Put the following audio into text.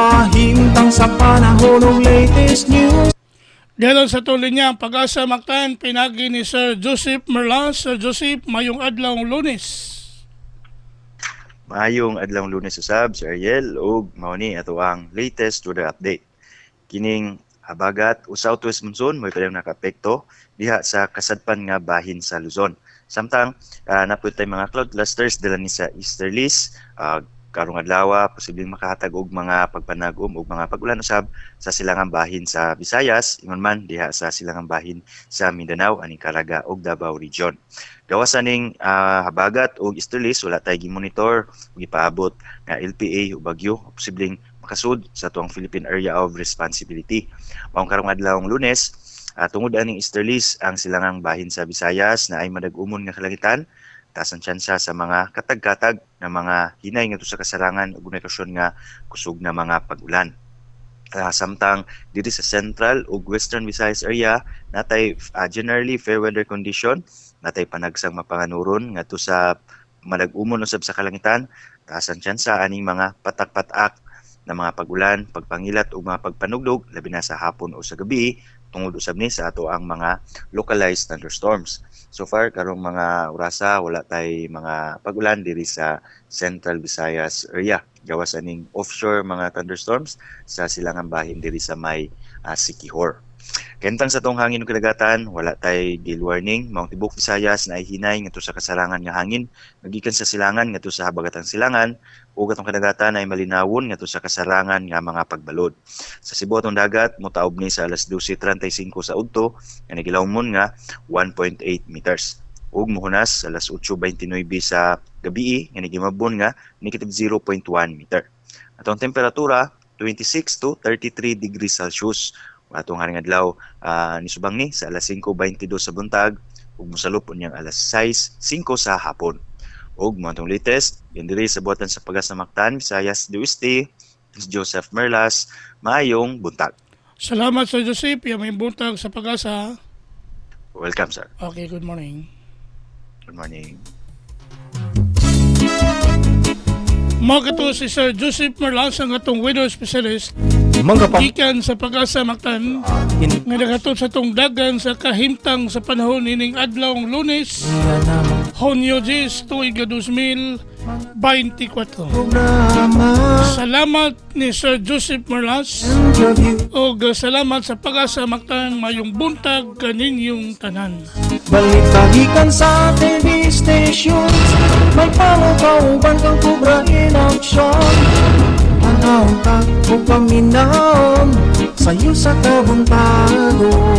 kahimtang sa panahon ng latest news. Dahil sa tuloy niya ang Pag-asa Mactan, pinagi ni Sir Joseph Merlas. Sir Joseph, mayong adlaw Lunes. Maayong adlaw Lunes usab, Sir Ariel, ug mao ni ato ang latest weather update. Kining habagat o southwest monsoon may padang nakaapekto diha sa kasadpan nga bahin sa Luzon. Samtang naputay mga cloud clusters dala ni sa easterlies, karong adlaw posibleng makahatag og mga pagpanagom ug mga pag-ulan usab sa silangang bahin sa Visayas, ingon man diha sa silangang bahin sa Mindanao aning Caraga ug Davao Region. Gawas aning habagat ug easterlies wala tay gi-monitor ug ipaabot nga LPA ug bagyo posibleng makasud sa tuang Philippine Area of Responsibility. Maong karong adlawng Lunes, tungod aning easterlies ang silangang bahin sa Visayas na ay madag-umon nga kalangitan. Taas ang tsansa sa mga katag-katag na mga hinay nga sa kasarangan ug okasyon nga kusog na mga pag-ulan. Samtang dito sa Central ug Western Visayas area natay generally fair weather condition, natay panagsang mapanganuron ngadto sa madag-umon usab sa kalangitan. Taas ang tsansa aning mga patak-patak na mga pag-ulan, pagpangilat ug mga pagpanugdog labi na sa hapon o sa gabi tungod usab ni sa ato ang mga localized thunderstorms. So far karong mga orasa wala tay mga pag-ulan diri sa Central Visayas area. Gawas aning offshore mga thunderstorms sa silangang bahin diri sa may Siquijor. Kentang sa tong hangin ug kadagatan, wala tay gale warning. Maong tibok Visayas na ay hinay ngadto sa kasarangan nga hangin nagikan sa silangan ngadto sa habagatang silangan ug atong kadagatan ay malinawon ngadto sa kasarangan nga mga pagbalod. Sa Cebu atong dagat motaob ni sa alas 12:35 sa udto nga nagilawmon nga 1.8 meters. Ug mohunas sa alas 8:29 sa gabi nga nagimabon nga negative 0.1 meter. Atong temperatura 26 to 33 degrees Celsius. Atong haring adlaw nisubang ni sa alas 5:22 sa buntag ug mosalop unyang alas 6:05 sa hapon. Ug mo atong latest diri sa buhatan sa Pag-asa Mactan, Visayas do Este, Joseph Merlas. Maayong buntag. Salamat Sir Joseph, may buntag sa Pag-asa. Welcome, sir. Okay, good morning. Good morning. Magato si Sir Joseph Merlas ang atong weather specialist. Gikan sa Pag-asa Mactan nga nagatud sa tong dagan sa kahimtang sa panahon ining adlawng Lunes, Hunyo 10, tuig 2024. Salamat ni Sir Joseph Merlas o salamat sa Pag-asa Mactan. Mayong buntag kaninyong tanan. Balitagikan sa TV stations, may pangukauban kang kubra in action. Panaw ka o paminaon sa'yo sa kabuntagon.